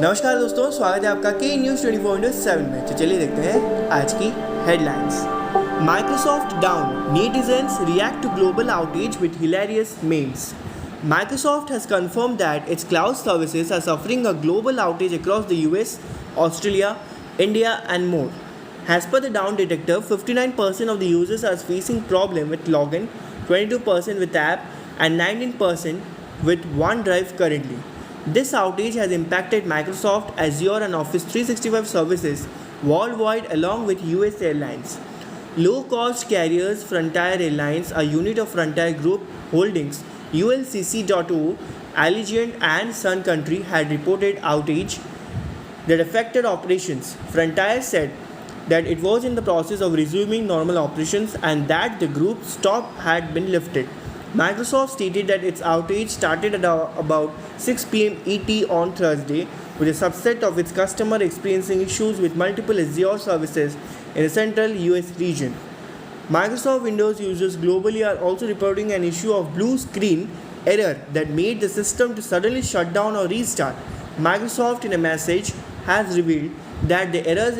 नमस्कार दोस्तों, स्वागत है आपका के न्यूज़ 24/7 में। तो चलिए देखते हैं आज की headlines. Microsoft down, netizens react to global outage with hilarious memes. Microsoft has confirmed that its cloud services are suffering a global outage across the US, Australia, India and more. As per the down detector, 59% of the users are facing problem with login, 22% with app and 19% with OneDrive currently. This outage has impacted Microsoft Azure and Office 365 services worldwide along with US Airlines. Low-cost carriers Frontier Airlines, a unit of Frontier Group Holdings, ULCC.O, Allegiant and Sun Country had reported outage that affected operations. Frontier said that it was in the process of resuming normal operations and that the group's stop had been lifted. Microsoft stated that its outage started at about 6 p.m. ET on Thursday, with a subset of its customers experiencing issues with multiple Azure services in the central US region. Microsoft Windows users globally are also reporting an issue of blue screen error that made the system to suddenly shut down or restart. Microsoft in a message has revealed that the error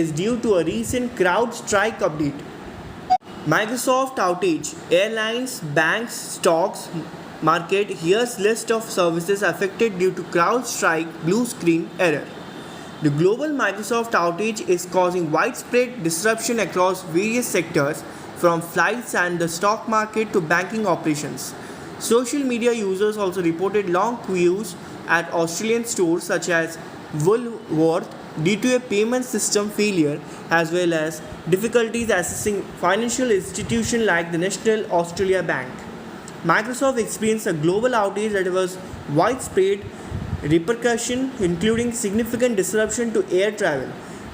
is due to a recent CrowdStrike update. Microsoft outage, airlines, banks, stocks, market. Here's list of services affected due to CrowdStrike blue screen error. The global Microsoft outage is causing widespread disruption across various sectors, from flights and the stock market to banking operations. Social media users also reported long queues at Australian stores such as Woolworth due to a payment system failure, as well as difficulties accessing financial institutions like the National Australia Bank. Microsoft experienced a global outage that was widespread repercussion, including significant disruption to air travel.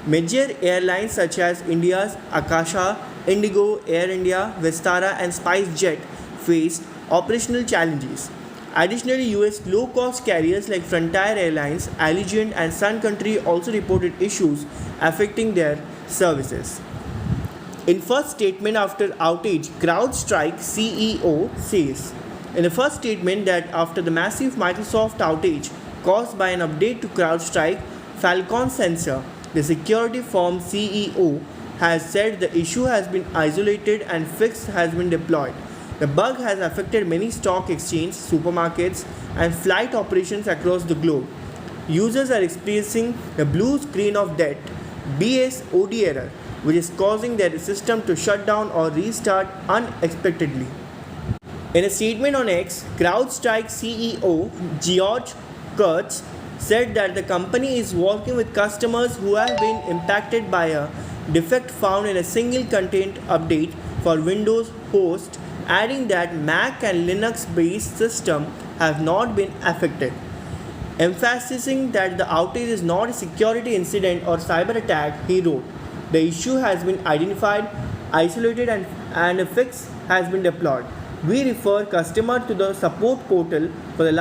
Major airlines such as India's Akasha, Indigo, Air India, Vistara and SpiceJet faced operational challenges. Additionally, US low-cost carriers like Frontier Airlines, Allegiant and Sun Country also reported issues affecting their services. In first statement after outage, CrowdStrike CEO says in the first statement that after the massive Microsoft outage caused by an update to CrowdStrike Falcon sensor, the security firm CEO has said the issue has been isolated and fix has been deployed. The bug has affected many stock exchanges, supermarkets, and flight operations across the globe. Users are experiencing the blue screen of death (BSOD) error, which is causing their system to shut down or restart unexpectedly. In a statement on X, CrowdStrike CEO George Kurtz said that the company is working with customers who have been impacted by a defect found in a single content update for Windows host, adding that Mac and Linux-based systems have not been affected. Emphasizing that the outage is not a security incident or cyber attack, he wrote, "The issue has been identified, isolated and a fix has been deployed. We refer customer to the support portal for the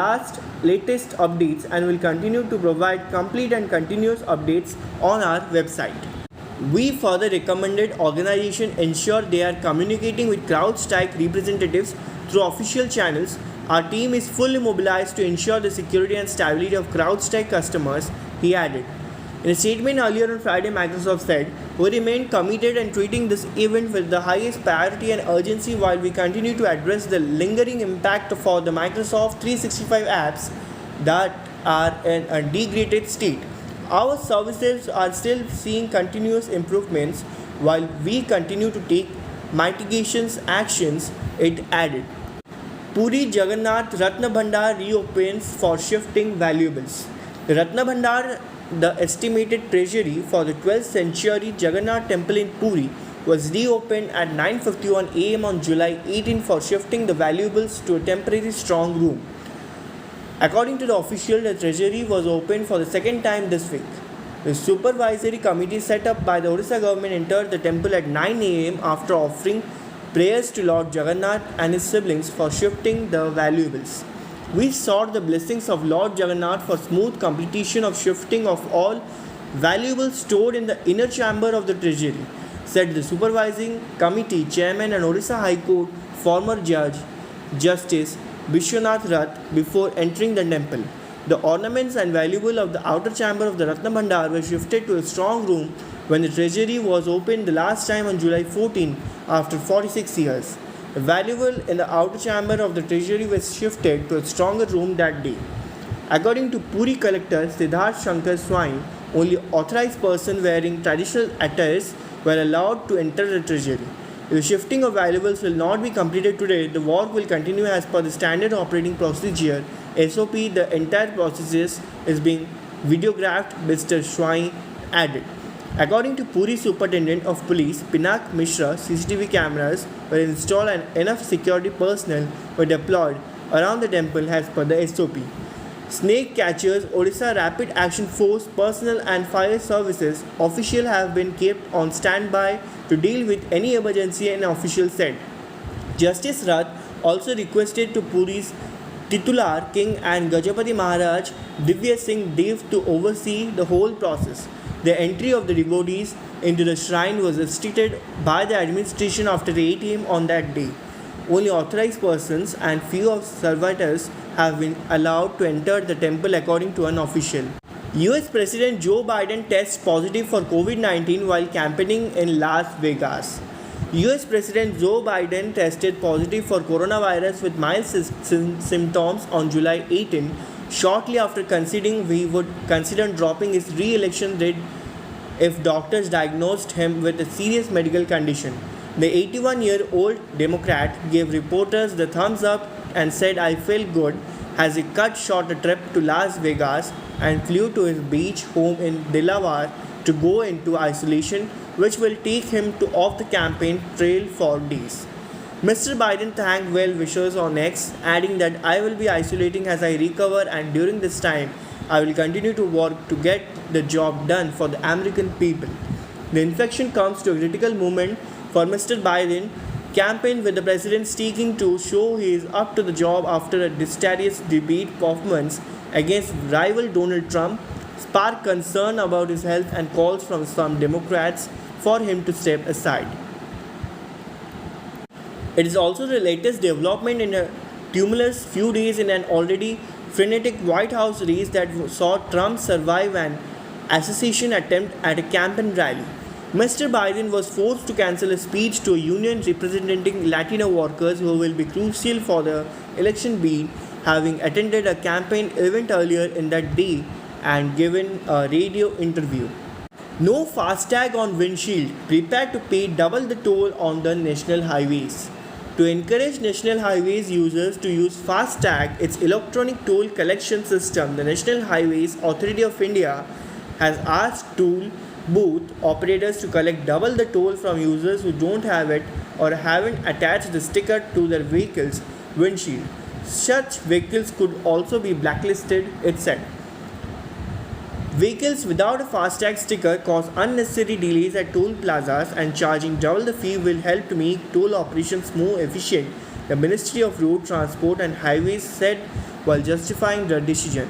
latest updates and will continue to provide complete and continuous updates on our website." We further recommended organizations ensure they are communicating with CrowdStrike representatives through official channels. Our team is fully mobilized to ensure the security and stability of CrowdStrike customers, he added. In a statement earlier on Friday, Microsoft said, "We remain committed and treating this event with the highest priority and urgency while we continue to address the lingering impact for the Microsoft 365 apps that are in a degraded state. Our services are still seeing continuous improvements while we continue to take mitigations actions," it added. Puri Jagannath Ratna Bhandar reopens for shifting valuables. The Ratna Bhandar, the estimated treasury for the 12th century Jagannath temple in Puri, was reopened at 9:51 a.m. on July 18 for shifting the valuables to a temporary strong room. According to the official, the treasury was opened for the second time this week. The supervisory committee set up by the Odisha government entered the temple at 9 a.m. after offering prayers to Lord Jagannath and his siblings for shifting the valuables. "We sought the blessings of Lord Jagannath for smooth completion of shifting of all valuables stored in the inner chamber of the treasury," said the supervising committee chairman and Odisha High Court former judge Justice Vishwanath Rath before entering the temple. The ornaments and valuable of the outer chamber of the Ratna Bhandar were shifted to a strong room when the treasury was opened the last time on July 14 after 46 years. The valuable in the outer chamber of the treasury was shifted to a stronger room that day. According to Puri collector Siddharth Shankar Swine, only authorized persons wearing traditional attires were allowed to enter the treasury. If the shifting of valuables will not be completed today, the work will continue as per the standard operating procedure SOP. The entire process is being videographed, Mr. Swine added. According to Puri Superintendent of Police Pinak Mishra, CCTV cameras were installed and enough security personnel were deployed around the temple as per the SOP. Snake catchers, Odisha Rapid Action Force personnel and fire services officials have been kept on standby to deal with any emergency, an official said. Justice Rath also requested to Puri's Titular King and Gajapati Maharaj Divya Singh Dev to oversee the whole process. The entry of the devotees into the shrine was restricted by the administration after 8 am on that day. Only authorized persons and few of servitors have been allowed to enter the temple according to an official. US President Joe Biden tests positive for COVID-19 while campaigning in Las Vegas. US President Joe Biden tested positive for coronavirus with mild symptoms on July 18, shortly after conceding he would consider dropping his re-election bid if doctors diagnosed him with a serious medical condition. The 81-year-old Democrat gave reporters the thumbs up and said, "I feel good," as he cut short a trip to Las Vegas and flew to his beach home in Delaware to go into isolation, which will take him off the campaign trail for days. Mr. Biden thanked well-wishers on X, adding that, "I will be isolating as I recover, and during this time, I will continue to work to get the job done for the American people." The infection comes to a critical moment for Mr. Biden campaign, with the president seeking to show he is up to the job after a disastrous debate performance against rival Donald Trump sparked concern about his health and calls from some Democrats for him to step aside. It is also the latest development in a tumultuous few days in an already frenetic White House race that saw Trump survive an assassination attempt at a campaign rally. Mr. Biden was forced to cancel a speech to a union representing Latino workers who will be crucial for the election bid, having attended a campaign event earlier in that day and given a radio interview. No FASTag on windshield. Prepare to pay double the toll on the national highways. To encourage national highways users to use FASTag, its electronic toll collection system, the National Highways Authority of India has asked toll booth operators to collect double the toll from users who don't have it or haven't attached the sticker to their vehicle's windshield. Such vehicles could also be blacklisted, it said. Vehicles without a FASTag sticker cause unnecessary delays at toll plazas, and charging double the fee will help to make toll operations more efficient, the Ministry of Road Transport and Highways said while justifying the decision.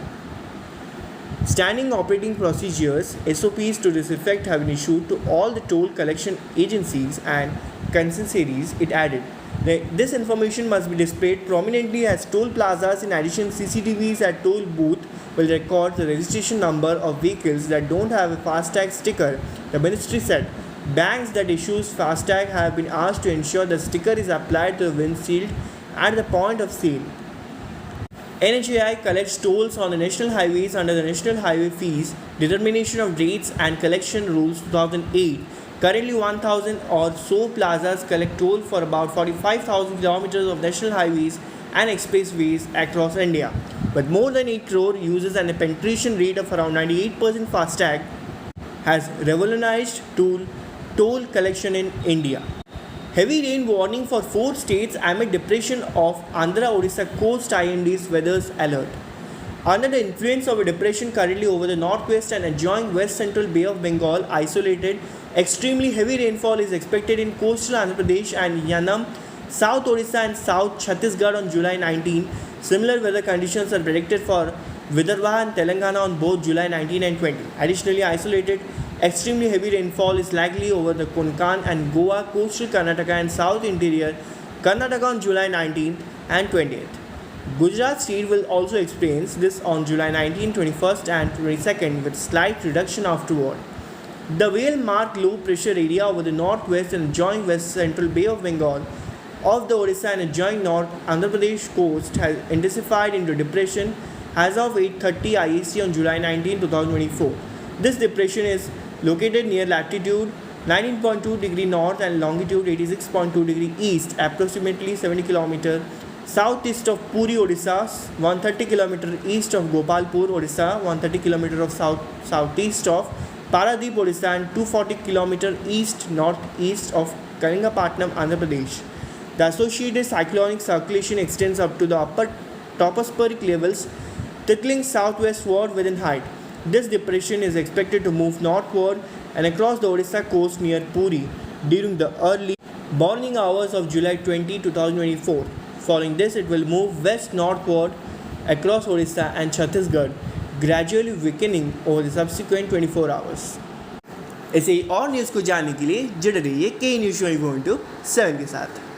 Standing operating procedures (SOPs) to this effect have been issued to all the toll collection agencies and concessionaires, it added. This information must be displayed prominently as toll plazas. In addition, CCTVs at toll booth will record the registration number of vehicles that don't have a FASTag sticker, the ministry said. Banks that issues FASTag have been asked to ensure the sticker is applied to the windshield at the point of sale. NHAI collects tolls on the national highways under the National Highway Fees Determination of Rates and Collection Rules 2008. Currently, 1,000 or so plazas collect toll for about 45,000 kilometers of national highways and expressways across India. With more than 8 crore users and a penetration rate of around 98%, FASTag has revolutionized toll collection in India. Heavy rain warning for 4 states amid depression of Andhra Odisha coast. IMD'sweatheralert. Under the influence of a depression currently over the northwest and adjoining west central Bay of Bengal, isolated extremely heavy rainfall is expected in coastal Andhra Pradesh and Yanam, South Odisha and South Chhattisgarh on July 19. Similar weather conditions are predicted for Vidarbha and Telangana on both July 19 and 20. Additionally, isolated extremely heavy rainfall is likely over the Konkan and Goa, coastal Karnataka and south interior Karnataka on July 19th and 20th. Gujarat state will also experience this on July 19, 21st and 22nd with slight reduction afterward. The whale marked low pressure area over the northwest and adjoining west central Bay of Bengal of the Odisha and adjoining North Andhra Pradesh coast has intensified into depression as of 8:30 IAC on July 19, 2024. This depression is located near latitude 19.2 degree north and longitude 86.2 degree east, approximately 70 km southeast of Puri, Odisha, 130 km east of Gopalpur, Odisha, 130 km of southeast of Paradip, Odisha, and 240 km east-northeast of Kalinga-Patnam, Andhra Pradesh. The associated cyclonic circulation extends up to the upper tropospheric levels, tickling southwestward within height. This depression is expected to move northward and across the Odisha coast near Puri during the early morning hours of July 20, 2024. Following this, it will move west-northward across Odisha and Chhattisgarh, gradually weakening over the subsequent 24 hours. ऐसे ही और news को जानने के लिए जुड़े रहिए के news 24/7 के साथ.